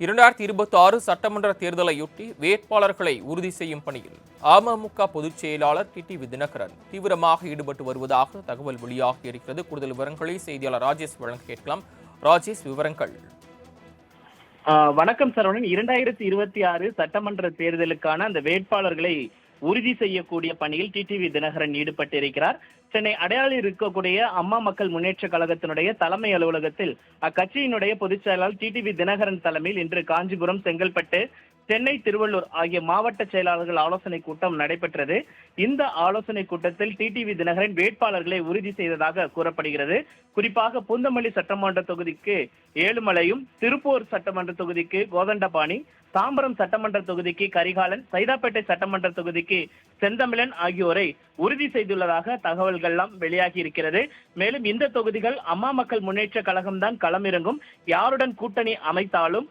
2026 சட்டமன்ற தேர்தலையொட்டி வேட்பாளர்களை உறுதி செய்யும் பணியில் அமமுக பொதுச் செயலாளர் டிடிவி தினகரன் தீவிரமாக ஈடுபட்டு வருவதாக தகவல் வெளியாகி இருக்கிறது. கூடுதல் விவரங்களை செய்தியாளர் ராஜேஷ் வழங்க கேட்கலாம். ராஜேஷ், விவரங்கள். வணக்கம் சரவணன். 2026 சட்டமன்ற தேர்தலுக்கான அந்த வேட்பாளர்களை உறுதி செய்யக்கூடிய பணியில் டிடிவி தினகரன் ஈடுபட்டிருக்கிறார். சென்னை அடையாளில் இருக்கக்கூடிய அம்மா மக்கள் முன்னேற்ற கழகத்தினுடைய தலைமை அலுவலகத்தில் அக்கட்சியினுடைய பொதுச் செயலாளர் டிடிவி தினகரன் தலைமையில் இன்று காஞ்சிபுரம், செங்கல்பட்டு, சென்னை, திருவள்ளூர் ஆகிய மாவட்ட செயலாளர்கள் ஆலோசனை கூட்டம் நடைபெற்றது. இந்த ஆலோசனை கூட்டத்தில் டிடிவி தினகரன் வேட்பாளர்களை உறுதி செய்ததாக கூறப்படுகிறது. குறிப்பாக பூந்தமல்லி சட்டமன்ற தொகுதிக்கு ஏழுமலையும், திருப்பூர் சட்டமன்ற தொகுதிக்கு கோதண்டபாணி, தாம்பரம் சட்டமன்ற தொகுதிக்கு கரிகாலன், சைதாப்பேட்டை சட்டமன்ற தொகுதிக்கு செந்தமிழன் ஆகியோரை உறுதி செய்துள்ளதாக தகவல்கள்லாம் வெளியாகி இருக்கிறது. மேலும் இந்த தொகுதிகள் அம்மா மக்கள் முன்னேற்ற கழகம்தான் களமிறங்கும். யாருடன் கூட்டணி அமைத்தாலும்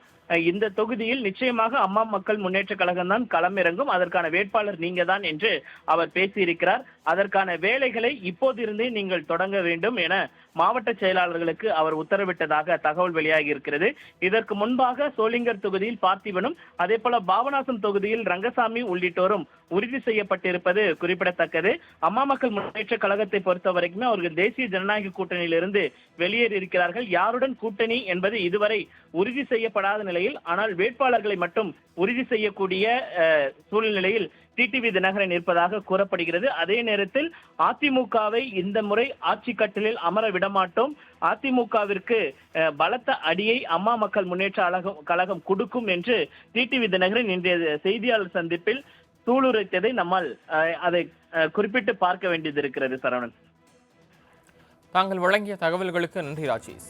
இந்த தொகுதியில் நிச்சயமாக அம்மா மக்கள் முன்னேற்ற கழகம் தான் களமிறங்கும். அதற்கான வேட்பாளர் நீங்க தான் என்று அவர் பேசியிருக்கிறார். அதற்கான வேலைகளை இப்போதிருந்தே நீங்கள் தொடங்க வேண்டும் என மாவட்ட செயலாளர்களுக்கு அவர் உத்தரவிட்டதாக தகவல் வெளியாகி இருக்கிறது. இதற்கு முன்பாக சோளிங்கர் தொகுதியில் பார்த்திபனும், அதே போல பாபநாசம் தொகுதியில் ரங்கசாமி உள்ளிட்டோரும் உறுதி செய்யப்பட்டிருப்பது குறிப்பிடத்தக்கது. அம்மா மக்கள் முன்னேற்ற கழகத்தை பொறுத்த வரைக்குமே அவர்கள் தேசிய ஜனநாயக கூட்டணியிலிருந்து வெளியேறி இருக்கிறார்கள். யாருடன் கூட்டணி என்பது இதுவரை உறுதி செய்யப்படாத நிலையில், ஆனால் வேட்பாளர்களை மட்டும் உறுதி செய்யக்கூடிய சூழ்நிலையில் டிடிவி தினகரன் இருப்பதாக கூறப்படுகிறது. அதே நேரத்தில் அதிமுகவை இந்த முறை ஆட்சி கட்டிலில் அமர விடமாட்டோம், அதிமுகவிற்கு பலத்த அடியை அம்மா மக்கள் முன்னேற்ற கழகம் கொடுக்கும் என்று டிடிவி தினகரன் இன்றைய செய்தியாளர் சந்திப்பில் சூளுரைத்ததை நம்மால் அதை குறிப்பிட்டு பார்க்க வேண்டியது இருக்கிறது. சரவணன், தாங்கள் வழங்கிய தகவல்களுக்கு நன்றி ராஜேஷ்.